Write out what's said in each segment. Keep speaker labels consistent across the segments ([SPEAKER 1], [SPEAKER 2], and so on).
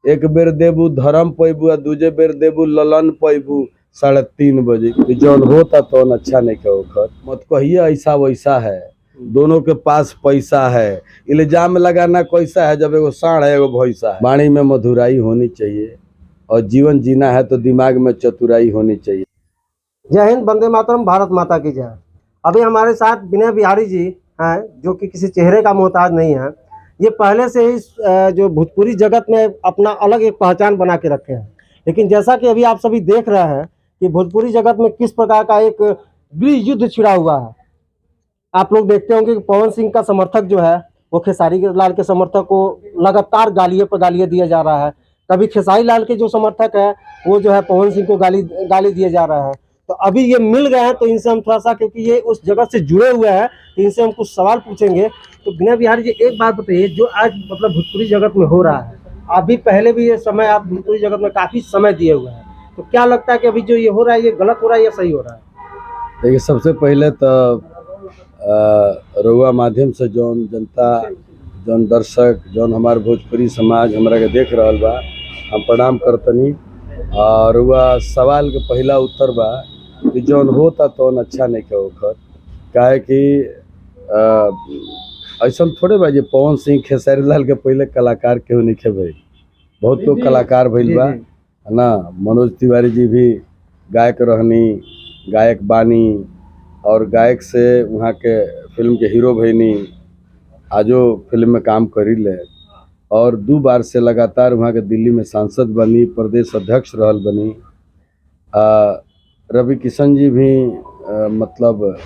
[SPEAKER 1] एक बेर देबू धर्म पैबू आ दूजे बेर देबू ललन पैबू 3:30 बजे जौन होता तो अच्छा नहीं कहो मत कहिए ऐसा वैसा है। दोनों के पास पैसा है, इल्जाम लगाना कैसा है जब एगो साढ़ है एगो भैंसा है। वाणी में मधुराई होनी चाहिए और जीवन जीना है तो दिमाग में चतुराई होनी चाहिए।
[SPEAKER 2] जय हिंद, वंदे मातरम, भारत माता की जय। अभी हमारे साथ विनय बिहारी जी हैं जो कि किसी चेहरे का मोहताज नहीं है। ये पहले से ही जो भोजपुरी जगत में अपना अलग एक पहचान बना के रखे हैं। लेकिन जैसा कि अभी आप सभी देख रहे हैं कि भोजपुरी जगत में किस प्रकार का एक गृह युद्ध छिड़ा हुआ है। आप लोग देखते होंगे कि पवन सिंह का समर्थक जो है वो खेसारी लाल के समर्थक को लगातार गालियों पर गालियाँ दिया जा रहा है। कभी खेसारी लाल के जो समर्थक है वो जो है पवन सिंह को गाली दिए जा रहा है। तो अभी ये मिल गए हैं तो इनसे हम थोड़ा सा, क्योंकि ये उस जगत से जुड़े हुए हैं, तो इनसे हम कुछ सवाल पूछेंगे। तो विनय बिहारी जी, एक बात बताइए, जो आज मतलब भोजपुरी जगत में हो रहा है, अभी पहले भी ये समय आप भोजपुरी जगत में काफ़ी समय दिए हुए हैं, तो क्या लगता है कि अभी जो ये हो रहा है ये गलत हो रहा है या सही हो रहा है?
[SPEAKER 1] देखिए, सबसे पहले तो रउआ माध्यम से जौन जनता, जौन दर्शक, जौन हमार भोजपुरी समाज हमरा के देख रहा बा, हम प्रणाम करतनी। और रउआ सवाल के पहला उत्तर बा कि जौन होता तो अच्छा नहीं कहो काहे कि ऐसा थोड़े बा जे पवन सिंह खेसारी लाल के पहले कलाकार केहू नहीं भइल। बहुत लोग कलाकार भइल बा, है ना। मनोज तिवारी जी भी गायक रहनी, गायक बानी, और गायक से वहाँ के फिल्म के हीरो भइनी, आजो फिल्म में काम करी ले। और 2 बार से लगातार वहाँ के दिल्ली में सांसद बनी, प्रदेश अध्यक्ष रहल बनी। रवि किशन जी भी मतलब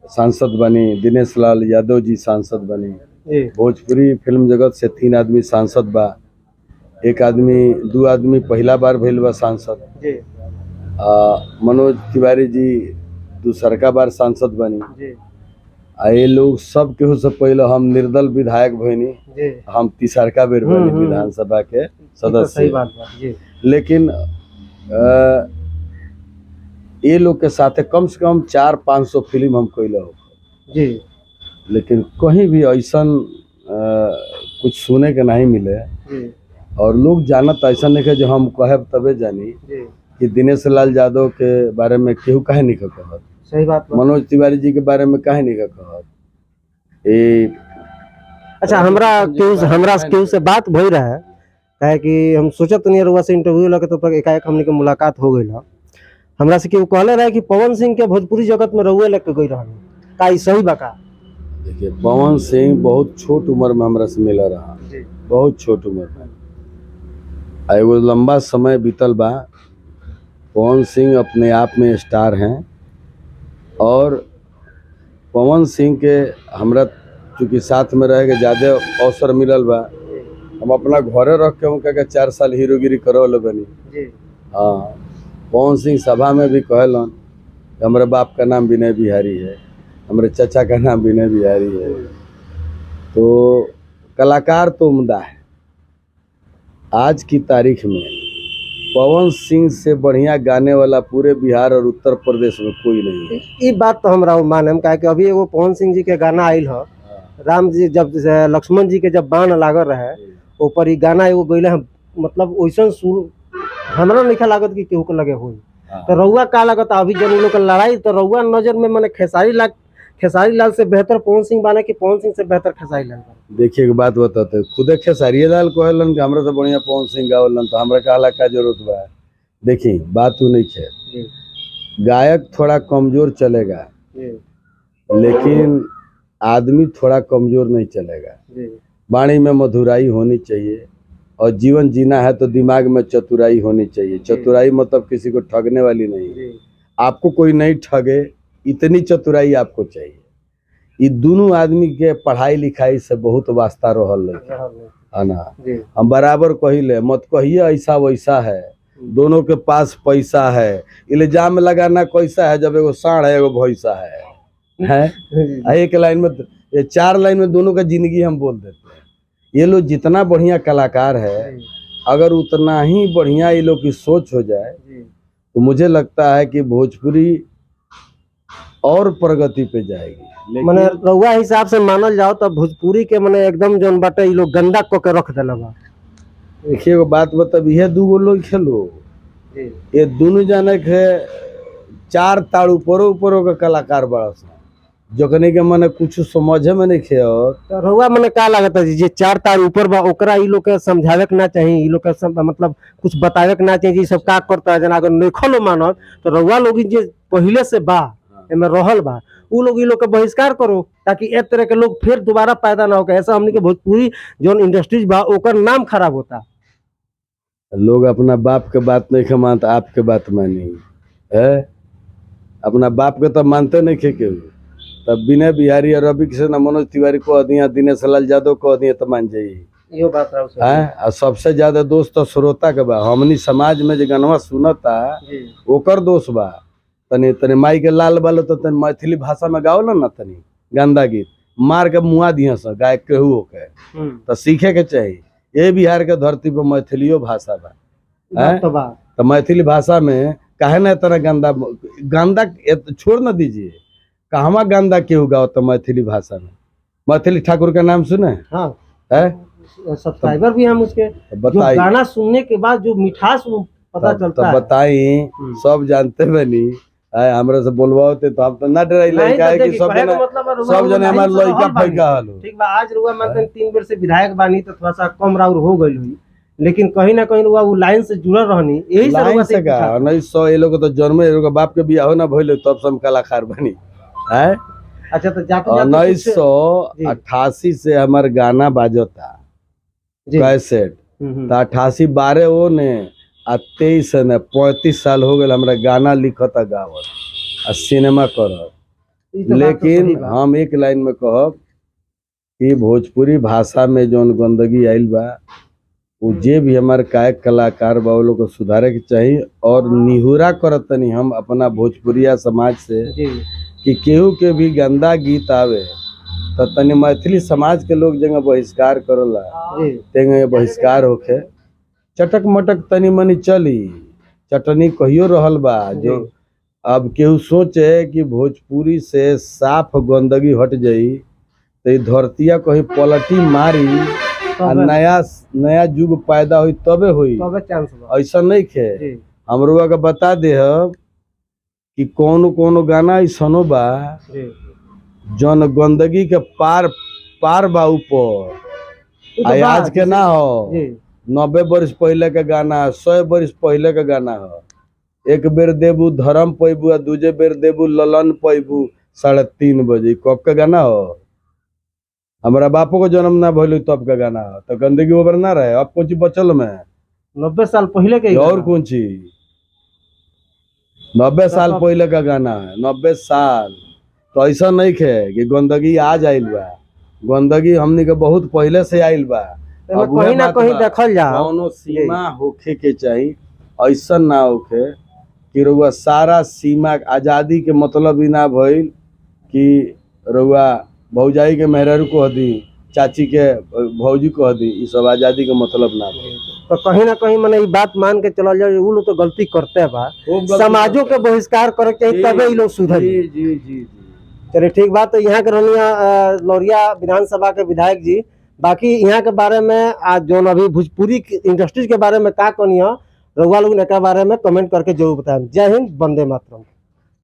[SPEAKER 1] सांसद बनी, दिनेश लाल यादव जी सांसद बनी। भोजपुरी फिल्म जगत से 3 आदमी सांसद बा, 2 आदमी पहला बार भइल बा सांसद। मनोज तिवारी जी दूसरका बार सांसद बनी। ये लोग सब केहू से पहले हम निर्दल विधायक भइनी, हम 3रका बेर बनी विधानसभा के सदस्य। लेकिन ये लोग के साथ कम से कम 400-500 फिल्म हम कैले हो जी। लेकिन कहीं भी ऐसा कुछ सुने के नहीं मिले जी। और लोग जानत ऐसा नहीं है जो हम कहब तबे जानी जी। कि दिनेश लाल यादव के बारे में केहू काहे नहीं कहत।
[SPEAKER 2] सही बात।
[SPEAKER 1] मनोज तिवारी जी के बारे में काहे नहीं कहत।
[SPEAKER 2] अच्छा, हमरा केहू से बात भई रहा है, काहे कि हम सोचत नहीं रुआ से इंटरव्यू लगे तो तक एकाएक हमने के मुलाकात हो गई। हमरा से केहू कहले रहे कि पवन सिंह के भोजपुरी जगत में रहुए लेके गई रहन, का ई सही बा का?
[SPEAKER 1] देखिए, पवन सिंह बहुत छोट उम्र में हमरा से मिला रहा, बहुत छोट उम्र में। एगो लंबा समय बीतल बा। पवन सिंह अपने आप में स्टार हैं और पवन सिंह के हमरा चूँकि साथ में रह के ज़्यादा अवसर मिलल बा। हम अपना घरे रख के उनका 4 साल हीरोगिरी करवले बनी। हाँ, पवन सिंह सभा में भी कहलन हमारे बाप का नाम विनय बिहारी है, हमारे चाचा का नाम विनय बिहारी है। तो कलाकार तो उम्दा है। आज की तारीख में पवन सिंह से बढ़िया गाने वाला पूरे बिहार और उत्तर प्रदेश में कोई नहीं है।
[SPEAKER 2] ये बात तो हमरा मानम, काहे कि अभी एगो पवन सिंह जी के गाना आइल है, राम जी जब लक्ष्मण जी के जब बाण लागल रहे ऊपर, ये गाना एगो गइले है, मतलब वैसन सुर हमरा नहीं लागत कि केहू के लगे हुई। तो रउआ का लागत अभी जब लोग लड़ाई, तो रउआ नजर में मैंने खेसारी लाल से बेहतर पवन सिंह बाने कि पवन सिंह से बेहतर खेसारी लाल?
[SPEAKER 1] देखिए, एक बात बताते, खुदे खेसारी लाल कहलन कि हमरा से बढ़िया पवन सिंह गावलन, तो हमरा कहला का जरूरत बा। देखिए, बात वो नहीं है, गायक थोड़ा कमजोर चलेगा लेकिन आदमी थोड़ा कमजोर नहीं चलेगा। वाणी में मधुराई होनी चाहिए और जीवन जीना है तो दिमाग में चतुराई होनी चाहिए। चतुराई मतलब किसी को ठगने वाली नहीं, आपको कोई नहीं ठगे, इतनी चतुराई आपको चाहिए। ये दोनों आदमी के पढ़ाई लिखाई से बहुत वास्ता रहल है ना। हम बराबर कहिले, मत कहिए ऐसा वैसा है, दोनों के पास पैसा है, इल्जाम लगाना कैसा है जब एगो साढ़ है एगो भैंसा है। एक लाइन में, ये 4 लाइन में दोनों का जिंदगी हम बोल देते हैं। ये लोग जितना बढ़िया कलाकार है, अगर उतना ही बढ़िया ये लोग की सोच हो जाए तो मुझे लगता है कि भोजपुरी और प्रगति पे जाएगी।
[SPEAKER 2] मने रउआ हिसाब से मानल जाओ तो भोजपुरी के मने एकदम जौन बाटे ये लोग गंदा को के रख देला बा।
[SPEAKER 1] देखिए एगो बात बता, ये दूगो लोग खेलो,
[SPEAKER 2] जी
[SPEAKER 1] ये दोनों जाने के 4 ताड़ ऊपरो के कलाकार बड़ा सन, जखनी के मने कुछ समझे में नहीं खे। और
[SPEAKER 2] तो रउआ मने का लागत है जी, जे 4 तार ऊपर बा ओकरा ई लोग के समझावे के ना चाहिए, ई लोग के मतलब कुछ बतावे के ना चाहिए जी सब का करता है। जना अगर नइखो लो मानत तो रउआ लोग जे पहले से बा एमे रहल बा उ लोग ई लोग के बहिष्कार करो, ताकि ए तरह के लोग फिर दोबारा पैदा ना होके। ऐसा हमनी के भोजपुरी जोन इंडस्ट्रीज बा ओकर नाम खराब होता।
[SPEAKER 1] लोग अपना बाप के बात नहीं खे मानता, आपके बात मानी है। अपना बाप के तो मानते नहीं खे केहू, तब विनय बिहारी और रवि किशन मनोज तिवारी को दिया, दिनेश लाल यादव को दिया तो मान जाइए
[SPEAKER 2] यो बात रहा
[SPEAKER 1] है। और सबसे ज्यादा दोस्त तो श्रोता के बा, हमनी समाज में जो गनवा सुनता
[SPEAKER 2] जी
[SPEAKER 1] ओकर दोस्त बा। तनी तनी माई के लाल बालो तो तनी मैथिली भाषा में गाओ ना तनी गंदा गीत मार के मुआ दिया सा गायक केहू के, तो सीखे के चाहिए। ये बिहार के धरती पर मैथिलियो भाषा बा, हैं? तो मैथिली भाषा में काहे ना इतना गंदा गंदा छोड़ ना दीजिए, कहवा गंदा केहू गाओ तो मैथिली भाषा में। मैथिली ठाकुर का नाम सुने
[SPEAKER 2] हाँ
[SPEAKER 1] है,
[SPEAKER 2] सब्सक्राइबर भी हम उसके, जो
[SPEAKER 1] बताइए
[SPEAKER 2] गाना सुनने के बाद जो मिठास वो पता चलता है।
[SPEAKER 1] बताई सब जानते बनी है, हमरा से बोलवाओ ते तो हम तो ना डराई
[SPEAKER 2] नहीं
[SPEAKER 1] लड़का है
[SPEAKER 2] तो
[SPEAKER 1] कि
[SPEAKER 2] देखी,
[SPEAKER 1] सब
[SPEAKER 2] कहे
[SPEAKER 1] जने
[SPEAKER 2] का मतलब है रुआ
[SPEAKER 1] सब
[SPEAKER 2] वो
[SPEAKER 1] जने
[SPEAKER 2] लाइन
[SPEAKER 1] हमार
[SPEAKER 2] से
[SPEAKER 1] लड़का
[SPEAKER 2] रहल बानी।
[SPEAKER 1] फैका हलो।
[SPEAKER 2] ठीक बा, आज रुआ मानते 3 बेर से विधायक बानी तो थोड़ा सा कम राउर हो गई हुई, लेकिन कहीं ना कहीं रुआ वो लाइन से जुड़ल रहनी, यही से
[SPEAKER 1] लाइन
[SPEAKER 2] रुआ
[SPEAKER 1] से
[SPEAKER 2] से
[SPEAKER 1] का
[SPEAKER 2] पूछा।
[SPEAKER 1] 1900 ये लोग तो जन्म ये लोग के बाप के बियाह हो ना भइले तब से हम कलाकार बनी है।
[SPEAKER 2] अच्छा तो जाते जाते
[SPEAKER 1] 1988 से हमार गाना बाजता कैसेट, तो 88 12 वो ने आ 23 ने 35 साल हो गए हमरा गाना लिखता गावत आ सिनेमा करत। लेकिन हम एक लाइन में कहब कि भोजपुरी भाषा में जौन गंदगी आइल बा वो जे भी हमारे गायक कलाकार बा वो लोग को सुधारे के चाहिए। और निहुरा करत तनी हम अपना भोजपुरिया समाज से कि केहू के भी गंदा गीत आवे तो तनी मैथिली समाज के लोग जगह बहिष्कार करला तेंगे बहिष्कार होके। चटक मटक तनी मनी चली, चटनी कहियो रहल बा। जो अब केहू सोचे कि भोजपुरी से साफ गंदगी हट जाई तो धरतिया कहीं पलटी मारी आ नया युग पैदा हुई तबे हुई, ऐसा नहीं खे। हमरो के बता दे कि कौन गाना ऐसनो बा जौन गंदगी के पार पार बा ऊपर, आज के ना हो। 90 वर्ष पहले का गाना, 100 वर्ष पहले का गाना हो। एक बेर देबू धर्म पैबू, दूजे बेर देबू ललन पैबू 3:30 बजे, कब का गाना हो। हमारा बापो को जन्म ना भइल तब का गाना हो, तो गंदगी ओवर ना रहे। अब कौन चीज बचल में
[SPEAKER 2] 90 साल पहले के
[SPEAKER 1] और कौन चीज 90 साल पहले का गाना है। 90 साल तो ऐसा नहीं खे कि गंदगी आज आइल बा, गंदगी हमनी के बहुत पहले से आइल बा।
[SPEAKER 2] अब कहीं ना कहीं देखल जा
[SPEAKER 1] कौनो सीमा होखे के चाहिए, ऐसा ना होखे कि रउआ सारा सीमा। आजादी के मतलब ही ना भइल कि रउआ भौजाई के मेहरारू को दी, चाची के भौजी को दी, ये सब आजादी के मतलब ना भइल।
[SPEAKER 2] तो कहीं ना कहीं मैंने ये बात मान के चला जाए वो लोग तो गलती करते बा, समाजों के बहिष्कार करे के तबे ये लोग सुधर।
[SPEAKER 1] जी जी जी
[SPEAKER 2] चलिए ठीक बात। तो यहाँ के रहनिया लौरिया विधानसभा के विधायक जी, बाकी यहाँ के बारे में आज जो अभी भोजपुरी इंडस्ट्रीज के बारे में का कहनी है रउआ लोग के बारे में कमेंट करके जरूर बताएं। जय हिंद, वंदे मातरम।